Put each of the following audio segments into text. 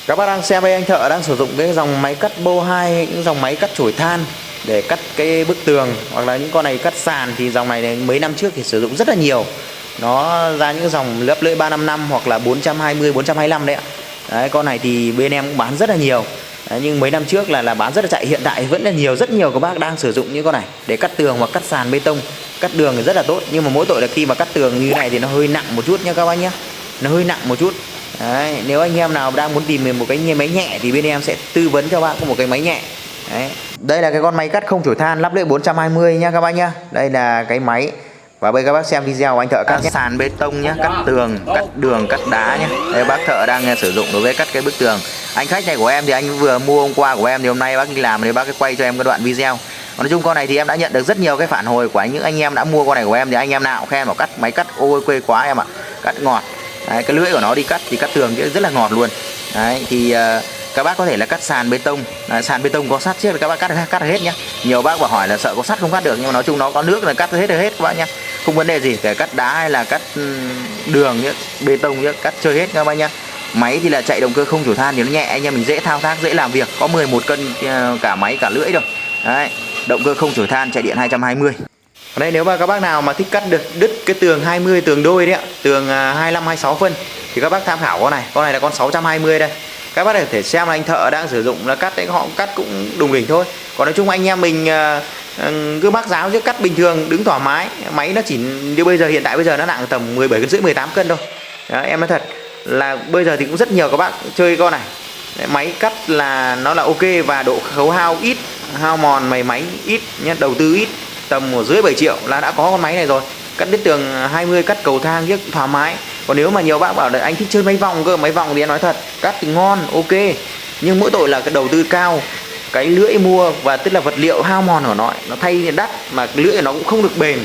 Các bác đang xem đây, anh thợ đang sử dụng cái dòng máy cắt Bo 2, những dòng máy cắt chổi than để cắt cái bức tường hoặc là những con này cắt sàn. Thì dòng này mấy năm trước thì sử dụng rất là nhiều, nó ra những dòng lấp lưỡi 355 hoặc là 420 425 đấy ạ. Đấy, con này thì bên em cũng bán rất là nhiều. Đấy, nhưng mấy năm trước là bán rất là chạy, hiện tại vẫn là rất nhiều các bác đang sử dụng những con này để cắt tường hoặc cắt sàn bê tông, cắt đường thì rất là tốt. Nhưng mà mỗi tội là khi mà cắt tường như này thì nó hơi nặng một chút nha các bác nhé, nó hơi nặng một chút. Đấy, nếu anh em nào đang muốn tìm một cái máy nhẹ thì bên em sẽ tư vấn cho bạn có một cái máy nhẹ. Đấy, đây là cái con máy cắt không chổi than lắp lưỡi 420 nha các bác nhá. Đây là cái máy. Và bây giờ các bác xem video của anh thợ cắt sàn bê tông nhé, cắt tường, cắt đường, cắt đá nhé. Đây bác thợ đang sử dụng đối với cắt cái bức tường. Anh khách này của em thì anh vừa mua hôm qua của em, thì hôm nay bác đi làm thì bác quay cho em cái đoạn video. Nói chung con này thì em đã nhận được rất nhiều cái phản hồi của những anh em đã mua con này của em, thì anh em nào cũng khen bảo cắt máy cắt ôi quê quá em ạ, cắt ngọt. Đấy, cái lưỡi của nó đi cắt thì cắt tường rất là ngọt luôn. Đấy, thì các bác có thể là cắt sàn bê tông. Sàn bê tông có sắt chứ các bác cắt hết nhé. Nhiều bác bảo hỏi là sợ có sắt không cắt được, nhưng mà nói chung nó có nước là cắt hết được hết các bác nhé, không vấn đề gì. Kể cắt đá hay là cắt đường nhé, bê tông nhé, cắt chơi hết các bác nhé. Máy thì là chạy động cơ không chổi than thì nó nhẹ, anh em mình dễ thao tác, dễ làm việc, có 11 cân cả máy cả lưỡi rồi. Đấy, động cơ không chổi than, chạy điện 220. Ở đây nếu mà các bác nào mà thích cắt được đứt cái tường 20 tường đôi đấy ạ, tường 25 26 phân thì các bác tham khảo con này là con 620 đây. Các bác có thể xem là anh thợ đang sử dụng là cắt đấy, họ cắt cũng đùng đỉnh thôi. Còn nói chung anh em mình cứ bác giáo chứ cắt bình thường đứng thoải mái, máy nó chỉ như bây giờ, hiện tại bây giờ nó nặng tầm 17 cân rưỡi 18 cân thôi. Đó, em nói thật là bây giờ thì cũng rất nhiều các bác chơi con này. Đấy, máy cắt là nó là ok và độ khấu hao ít, hao mòn máy ít nhé, đầu tư ít, tầm ở dưới 7 triệu là đã có con máy này rồi. Cắt đứt tường 20, cắt cầu thang rất thoải mái. Còn nếu mà nhiều bác bảo là anh thích chơi máy vòng cơ, máy vòng thì em nói thật cắt thì ngon ok, nhưng mỗi tội là cái đầu tư cao, cái lưỡi mua và tức là vật liệu hao mòn của nó thay đắt, mà lưỡi của nó cũng không được bền,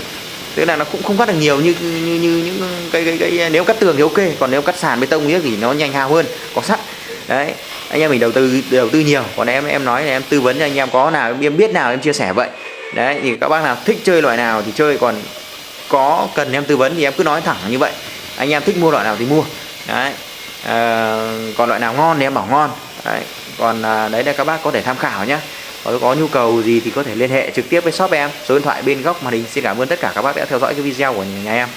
tức là nó cũng không cắt được nhiều như những cái nếu cắt tường thì ok, còn nếu cắt sàn bê tông thì nó nhanh hao hơn, có sắt. Đấy, anh em mình đầu tư nhiều, còn em nói là em tư vấn cho anh em, có nào em biết nào em chia sẻ vậy. Đấy, thì các bác nào thích chơi loại nào thì chơi, còn có cần em tư vấn thì em cứ nói thẳng như vậy, anh em thích mua loại nào thì mua. Đấy, còn loại nào ngon thì em bảo ngon. Đấy, còn đấy là các bác có thể tham khảo nhé. Có nhu cầu gì thì có thể liên hệ trực tiếp với shop em, số điện thoại bên góc màn hình. Xin cảm ơn tất cả các bác đã theo dõi cái video của nhà em.